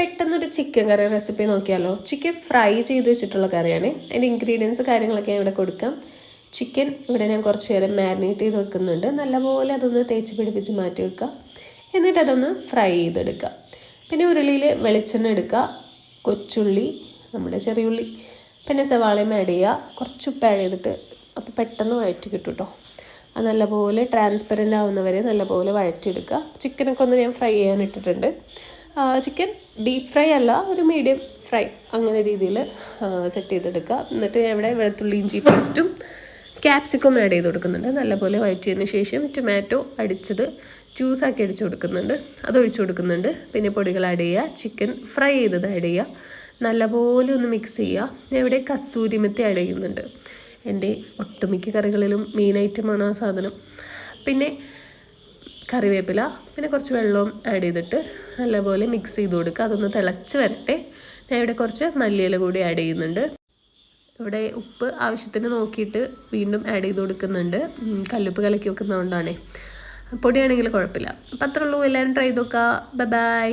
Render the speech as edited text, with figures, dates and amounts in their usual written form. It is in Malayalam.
പെട്ടെന്നൊരു ചിക്കൻ കറി റെസിപ്പി നോക്കിയാലോ. ചിക്കൻ ഫ്രൈ ചെയ്ത് വെച്ചിട്ടുള്ള കറിയാണ്. അതിൻ്റെ ഇൻഗ്രീഡിയൻസ് കാര്യങ്ങളൊക്കെ ഇവിടെ കൊടുക്കാം. ചിക്കൻ ഇവിടെ ഞാൻ കുറച്ച് നേരം മാരിനേറ്റ് ചെയ്ത് വെക്കുന്നുണ്ട്. നല്ലപോലെ അതൊന്ന് തേച്ച് പിടിപ്പിച്ച് മാറ്റി വെക്കുക. എന്നിട്ട് അതൊന്ന് ഫ്രൈ ചെയ്തെടുക്കുക. പിന്നെ ഉരുളിയിൽ വെളിച്ചെണ്ണ എടുക്കുക, കൊച്ചുള്ളി, നമ്മുടെ ചെറിയുള്ളി, പിന്നെ സവാളയും ആഡ് ചെയ്യുക. കുറച്ച് ഉപ്പ് ആഡ് ചെയ്തിട്ട് അപ്പോൾ പെട്ടെന്ന് വഴറ്റി കിട്ടും കേട്ടോ. അത് നല്ലപോലെ ട്രാൻസ്പെറൻ്റ് ആവുന്നവരെ നല്ലപോലെ വഴറ്റിയെടുക്കുക. ചിക്കനൊക്കെ ഒന്ന് ഞാൻ ഫ്രൈ ചെയ്യാൻ ഇട്ടിട്ടുണ്ട്. ചിക്കൻ ഡീപ്പ് ഫ്രൈ അല്ല, ഒരു മീഡിയം ഫ്രൈ അങ്ങനെ രീതിയിൽ സെറ്റ് ചെയ്തെടുക്കുക. എന്നിട്ട് ഞാൻ ഇവിടെ വെളുത്തുള്ളി ഇഞ്ചി പേസ്റ്റും ക്യാപ്സിക്കം ആഡ് ചെയ്ത് കൊടുക്കുന്നുണ്ട്. നല്ലപോലെ വഴറ്റിയതിന് ശേഷം ടൊമാറ്റോ അടിച്ചത് ജ്യൂസാക്കി അടിച്ച് കൊടുക്കുന്നുണ്ട്, അത് ഒഴിച്ചു കൊടുക്കുന്നുണ്ട്. പിന്നെ പൊടികൾ ആഡ് ചെയ്യുക, ചിക്കൻ ഫ്രൈ ചെയ്തത് ആഡ് ചെയ്യുക, നല്ലപോലെ ഒന്ന് മിക്സ് ചെയ്യുക. ഞാൻ ഇവിടെ കസൂരി മെത്തി ആഡ് ചെയ്യുന്നുണ്ട്. എൻ്റെ ഒട്ടുമിക്ക കറികളിലും മെയിൻ ഐറ്റമാണ് ആ സാധനം. പിന്നെ കറിവേപ്പില, പിന്നെ കുറച്ച് വെള്ളവും ആഡ് ചെയ്തിട്ട് നല്ലപോലെ മിക്സ് ചെയ്ത് കൊടുക്കുക. അതൊന്ന് തിളച്ച് വരട്ടെ. ഞാൻ ഇവിടെ കുറച്ച് മല്ലിയില കൂടി ആഡ് ചെയ്യുന്നുണ്ട്. ഇവിടെ ഉപ്പ് ആവശ്യത്തിന് നോക്കിയിട്ട് വീണ്ടും ആഡ് ചെയ്ത് കൊടുക്കുന്നുണ്ട്. കല്ലുപ്പ് കലക്കി വെക്കുന്നതുകൊണ്ടാണേ. പൊടിയാണെങ്കിൽ കുഴപ്പമില്ല. അപ്പം അത്രേ ഉള്ളൂ. എല്ലാവരും ട്രൈ ചെയ്ത് നോക്കുക. ബൈ.